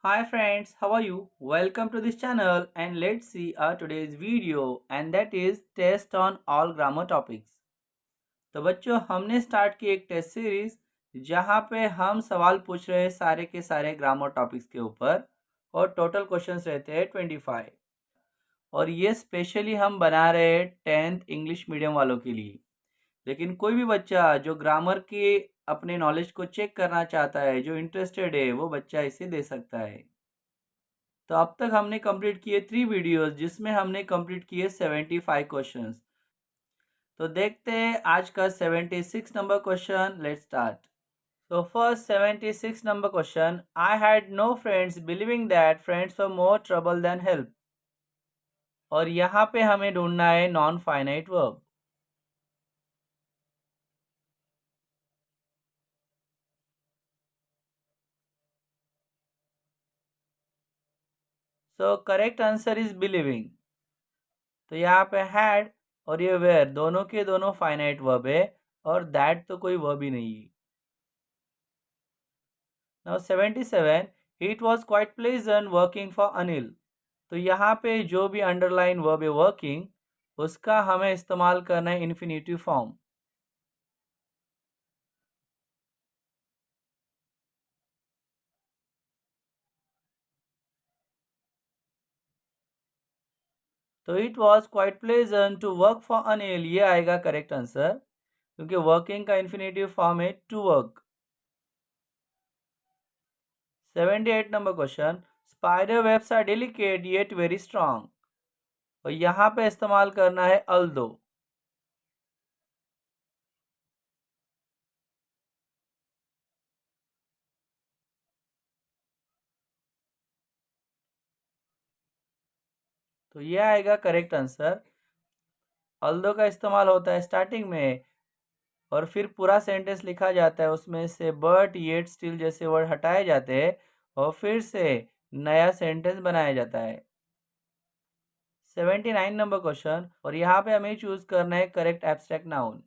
Hi friends, how are you? Welcome to this channel and let's see our today's video and that is test on all grammar topics. तो बच्चों हमने start की एक test series जहाँ पे हम सवाल पूछ रहे हैं सारे के सारे ग्रामर टॉपिक्स के ऊपर और टोटल क्वेश्चंस रहते हैं 25 और ये स्पेशली हम बना रहे हैं 10th इंग्लिश मीडियम वालों के लिए। लेकिन कोई भी बच्चा जो ग्रामर के अपने नॉलेज को चेक करना चाहता है, जो इंटरेस्टेड है, वो बच्चा इसे दे सकता है। तो अब तक हमने कंप्लीट किए 3 वीडियोस जिसमें हमने कंप्लीट किए 75 क्वेश्चंस। तो देखते हैं आज का 76 नंबर क्वेश्चन। Let's start. तो first 76 number question, I had no friends believing that friends were more trouble than help. और यहाँ पे हमें ढूंढना है non finite verb. So correct answer is believing. तो यहाँ पे हैड और ये वेयर दोनों के दोनों फाइनाइट वर्ब है और दैट तो कोई वर्ब ही नहीं है। Now 77, it was quite pleasant working for Anil. तो यहाँ पे जो भी अंडरलाइन वर्ब है वर्किंग, उसका हमें इस्तेमाल करना है इन्फिनेटिव फॉर्म। तो it was quite pleasant to work for Anil, ये आएगा करेक्ट आंसर क्योंकि वर्किंग का इन्फिनेटिव फॉर्म है to work. 78 number question, spider webs are delicate yet very strong. और यहाँ पे इस्तेमाल करना है अल्दो। तो ये आएगा करेक्ट आंसर। अल्दो का इस्तेमाल होता है स्टार्टिंग में और फिर पूरा सेंटेंस लिखा जाता है, उसमें से बट येट स्टिल जैसे वर्ड हटाए जाते हैं और फिर से नया सेंटेंस बनाया जाता है। 79 नंबर क्वेश्चन, और यहाँ पे हमें चूज करना है करेक्ट एब्स्ट्रैक्ट नाउन।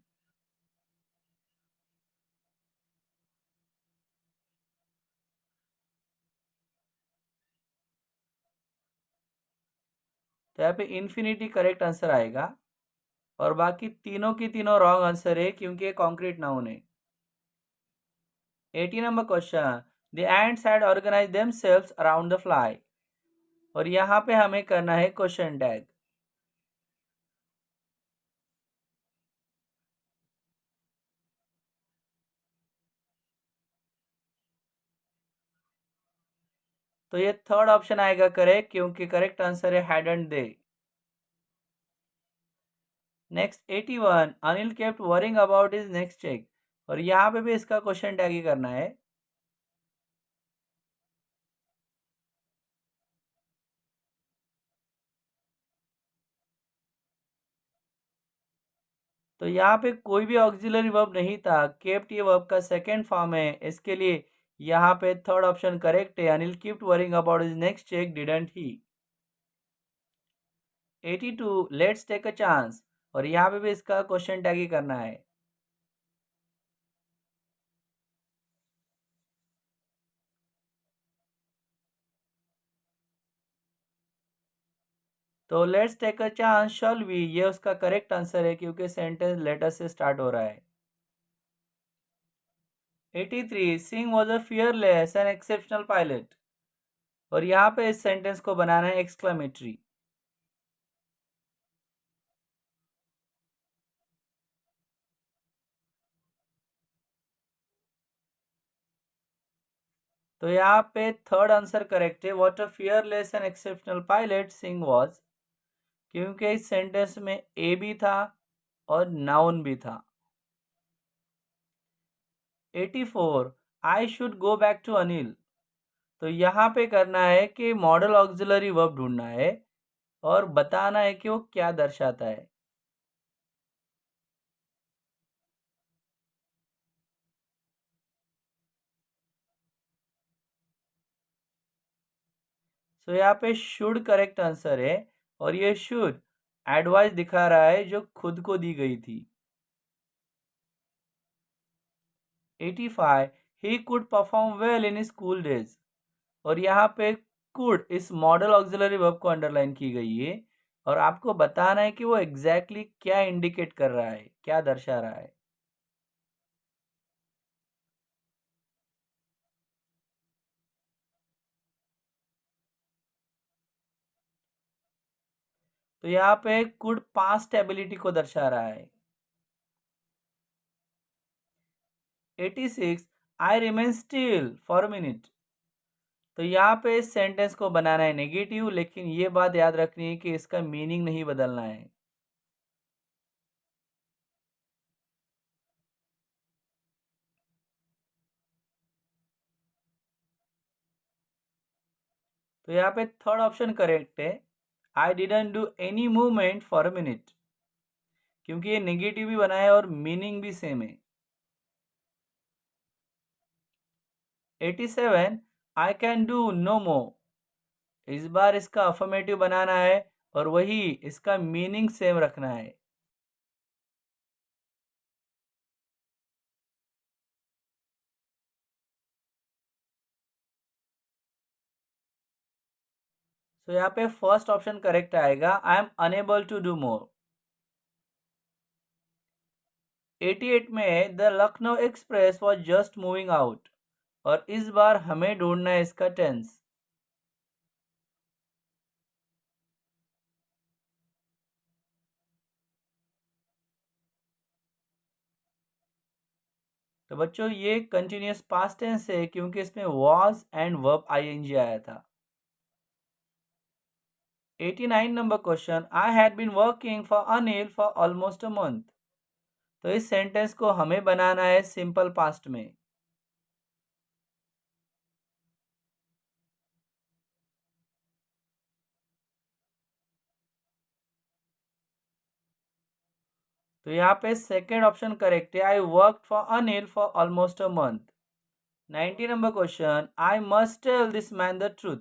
तो यहाँ पे इन्फिनिटी करेक्ट आंसर आएगा और बाकी तीनों की तीनों रॉन्ग आंसर है क्योंकि ये कॉन्क्रीट नाउन है। 80 number question, the ants had organise themselves around the fly. और यहाँ पे हमें करना है क्वेश्चन टैग। तो ये थर्ड ऑप्शन आएगा करेक्ट क्योंकि करेक्ट आंसर है hadn't they. Next 81, Anil kept worrying about his next check. और यहाँ पे भी इसका क्वेश्चन टैग ही करना है। तो यहाँ पे कोई भी ऑक्सिलरी वर्ब नहीं था, केप्ट ये वर्ब का सेकेंड फॉर्म है, इसके लिए यहाँ पे थर्ड ऑप्शन करेक्ट है। Anil kept worrying about his next check didn't he. 82, let's take a chance. और यहाँ पे भी इसका क्वेश्चन टैग ही करना है। तो let's take a chance shall we, ये उसका करेक्ट आंसर है क्योंकि सेंटेंस लेटर से स्टार्ट हो रहा है। 83, Singh was a fearless and exceptional pilot. और यहाँ पे इस सेंटेंस को बनाना है एक्सक्लेमेटरी। तो यहाँ पे थर्ड आंसर करेक्ट है, what a fearless and exceptional pilot Singh was, क्योंकि इस सेंटेंस में ए भी था और नाउन भी था। 84, I should go back to Anil. तो यहाँ पे करना है कि मॉडल ऑक्सिलरी वर्ब ढूंढना है और बताना है कि वो क्या दर्शाता है। सो यहाँ पे शुड करेक्ट आंसर है और ये शुड एडवाइस दिखा रहा है जो खुद को दी गई थी। 85, he could perform well in school days. और यहाँ पे कुड इस मॉडल ऑक्सिलरी वर्ब को अंडरलाइन की गई है और आपको बताना है कि वो एग्जैक्टली क्या इंडिकेट कर रहा है, क्या दर्शा रहा है। तो यहाँ पे कुड पास्ट एबिलिटी को दर्शा रहा है। 86 I remain still for a minute. तो यहाँ पे इस सेंटेंस को बनाना है नेगेटिव, लेकिन ये बात याद रखनी है कि इसका मीनिंग नहीं बदलना है। तो यहाँ पे थर्ड ऑप्शन करेक्ट है, I didn't do any movement for a minute, क्योंकि ये नेगेटिव भी बना है और मीनिंग भी सेम है। 87 आई कैन डू नो मोर। इस बार इसका अफर्मेटिव बनाना है और वही इसका मीनिंग सेम रखना है। तो यहाँ पे फर्स्ट ऑप्शन करेक्ट आएगा, I am unable to do more. 88 में the Lucknow Express was just moving out, और इस बार हमें ढूंढना है इसका टेंस। तो बच्चों ये कंटिन्यूस पास्ट टेंस है क्योंकि इसमें वॉज एंड वर्ब आईएनजी आया था। 89 number question, I had been working for Anil for almost a month. तो इस सेंटेंस को हमें बनाना है सिंपल पास्ट में। तो यहाँ पे सेकेंड ऑप्शन करेक्ट है, I work for Anil for almost a month. 90 number question, I must tell this man the truth.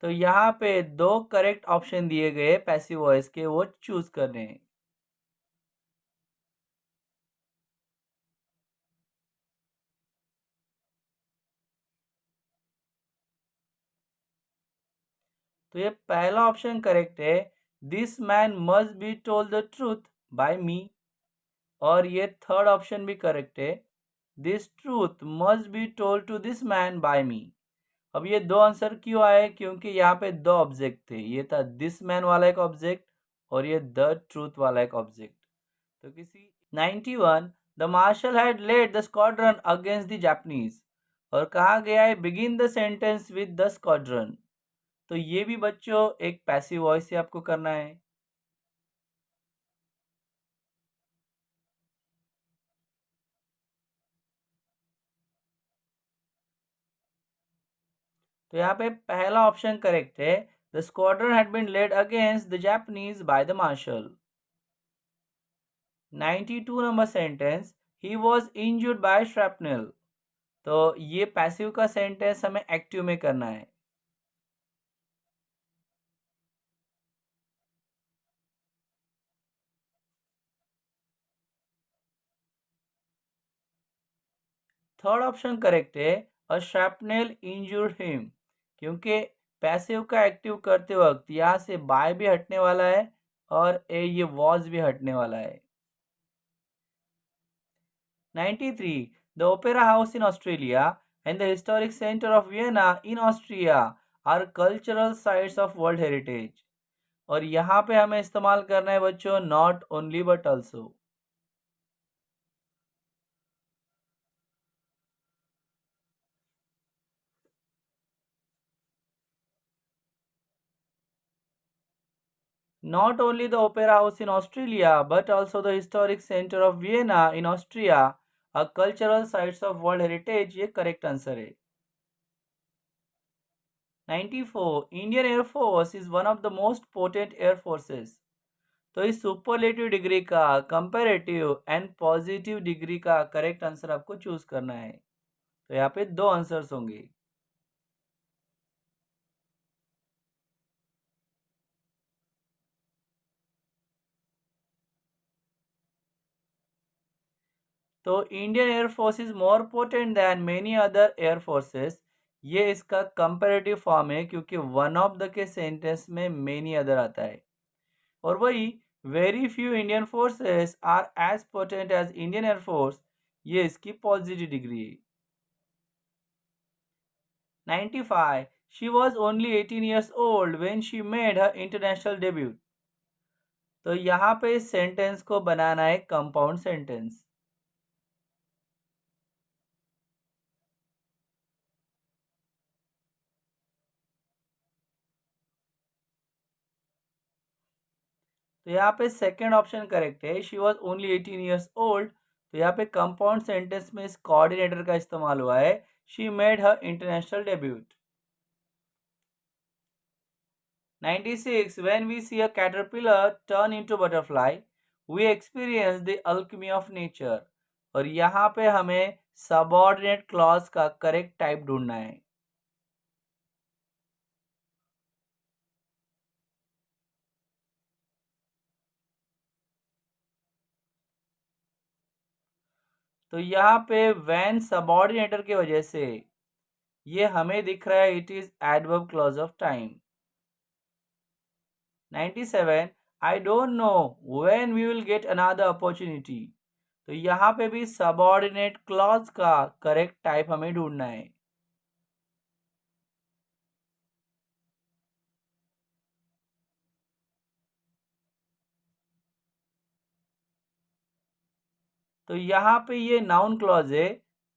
तो यहाँ पे दो करेक्ट ऑप्शन दिए गए पैसिव वॉइस के, वो चूज करने हैं। तो ये पहला ऑप्शन करेक्ट है, this man must be told the truth by me. और ये थर्ड ऑप्शन भी करेक्ट है, this truth must be told to this man by me. अब ये दो आंसर क्यों आए, क्योंकि यहाँ पे दो ऑब्जेक्ट थे, ये था दिस मैन वाला एक ऑब्जेक्ट और ये द ट्रूथ वाला एक ऑब्जेक्ट। तो किसी 91 the marshal had led the squadron against the Japanese, और कहा गया है begin the sentence with the squadron. तो ये भी बच्चों एक पैसिव वॉइस से आपको करना है। तो यहाँ पे पहला ऑप्शन करेक्ट है, the squadron had been led against the Japanese by the marshal. 92 number sentence, he was injured by shrapnel. तो ये पैसिव का सेंटेंस हमें एक्टिव में करना है। थर्ड ऑप्शन करेक्ट है, अ श्रैपनेल इंजर्ड हिम, क्योंकि पैसिव का एक्टिव करते वक्त यहाँ से बाय भी हटने वाला है और ये वॉज भी हटने वाला है। 93 the opera house in Australia and the historic centre of Vienna in Austria are cultural sites of world heritage. और यहाँ पे हमें इस्तेमाल करना है बच्चों not only but also. Not only the Opera House in Australia, but also the historic center of Vienna in Austria are cultural sites of World Heritage। ये correct answer है। 94 Indian air force is one of the most potent air forces. तो इस superlative degree का, comparative and positive degree का correct answer आपको choose करना है। तो यहाँ पे दो आंसर्स होंगे। तो Indian air force is more potent than many other air forces, ये इसका कंपैरेटिव फॉर्म है क्योंकि वन ऑफ द के सेंटेंस में मेनी अदर आता है। और वही very few Indian forces are as potent as Indian air force, ये इसकी पॉजिटिव डिग्री है। 95. She was only 18 years old when she made her international debut. तो यहाँ पे इस सेंटेंस को बनाना है कंपाउंड सेंटेंस। तो यहाँ पे सेकंड ऑप्शन करेक्ट है, she was only 18 years old. तो यहाँ पे कंपाउंड सेंटेंस में इस कोऑर्डिनेटर का इस्तेमाल हुआ है, she made her international debut. 96. When we see a caterpillar turn into butterfly, we experience the alchemy of nature. और यहाँ पे हमें सबऑर्डिनेट क्लॉज का करेक्ट टाइप ढूंढना है। तो यहाँ पे व्हेन सबऑर्डिनेटर की वजह से ये हमें दिख रहा है, it is adverb clause of time. 97. I don't know when we will get another opportunity. तो यहाँ पे भी सबऑर्डिनेट क्लॉज का करेक्ट टाइप हमें ढूंढना है। तो यहाँ पे ये नाउन क्लॉज है।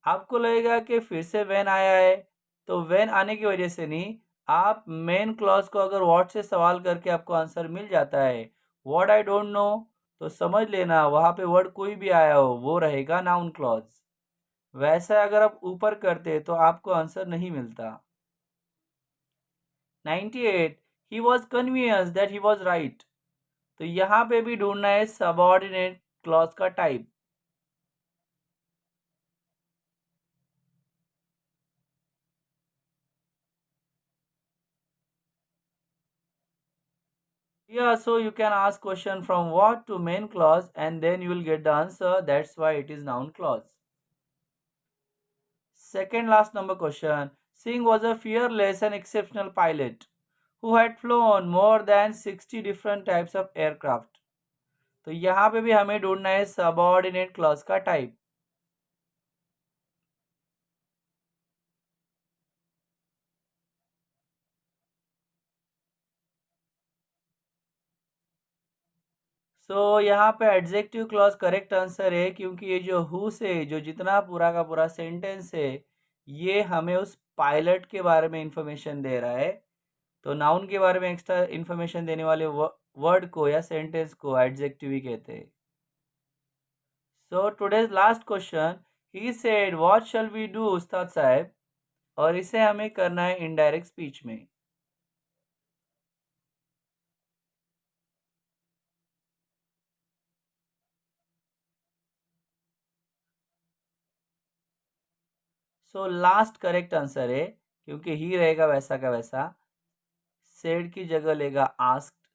आपको लगेगा कि फिर से व्हेन आया है, तो व्हेन आने की वजह से नहीं, आप मेन क्लॉज को अगर व्हाट से सवाल करके आपको आंसर मिल जाता है, व्हाट आई डोंट नो, तो समझ लेना वहाँ पे वर्ड कोई भी आया हो वो रहेगा नाउन क्लॉज। वैसा अगर आप ऊपर करते तो आपको आंसर नहीं मिलता। 98. He was convenience that he was right. तो यहाँ पे भी ढूंढना है सबऑर्डिनेट क्लॉज का type. Yeah, so you can ask question from what to main clause and then you will get the answer. That's why it is noun clause. Second last number question. Singh was a fearless and exceptional pilot who had flown more than 60 different types of aircraft. तो यहाँ पे भी हमें ढूंढना है subordinate clause का type. यहाँ पे एडजेक्टिव क्लॉज करेक्ट आंसर है क्योंकि ये जो हु से जो जितना पूरा का पूरा सेंटेंस है, ये हमें उस पायलट के बारे में इंफॉर्मेशन दे रहा है। तो नाउन के बारे में एक्स्ट्रा इंफॉर्मेशन देने वाले वर्ड को या सेंटेंस को एडजेक्टिव ही कहते हैं। So today's last question, he said what shall we do उस्ताद साहब, और इसे हमें करना है इनडायरेक्ट स्पीच में। लास्ट करेक्ट आंसर है क्योंकि ही रहेगा वैसा का वैसा, सेड की जगह लेगा आस्क्ड।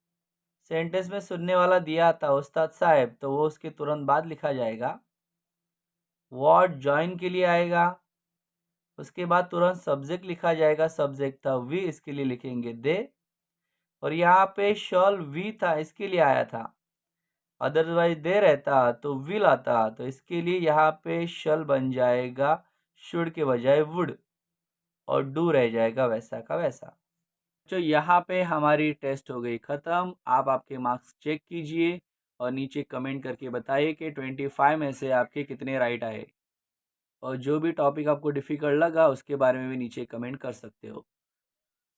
सेंटेंस में सुनने वाला दिया था उस्ताद साहब, तो वो उसके तुरंत बाद लिखा जाएगा। व्हाट जॉइन के लिए आएगा, उसके बाद तुरंत सब्जेक्ट लिखा जाएगा, सब्जेक्ट था वी, इसके लिए लिखेंगे दे। और यहाँ पे शॉल वी था, इसके लिए आया था, अदरवाइज दे रहता तो विल आता, तो इसके लिए यहाँ पे शल बन जाएगा शुड के बजाय वुड, और डू रह जाएगा वैसा का वैसा। तो यहाँ पे हमारी टेस्ट हो गई ख़त्म। आप आपके मार्क्स चेक कीजिए और नीचे कमेंट करके बताइए कि 25 में से आपके कितने राइट आए, और जो भी टॉपिक आपको डिफ़िकल्ट लगा उसके बारे में भी नीचे कमेंट कर सकते हो।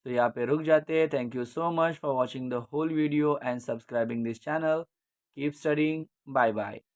तो यहाँ पे रुक जाते हैं। Thank you so much for watching the whole video and subscribing this channel. Keep studying. Bye bye.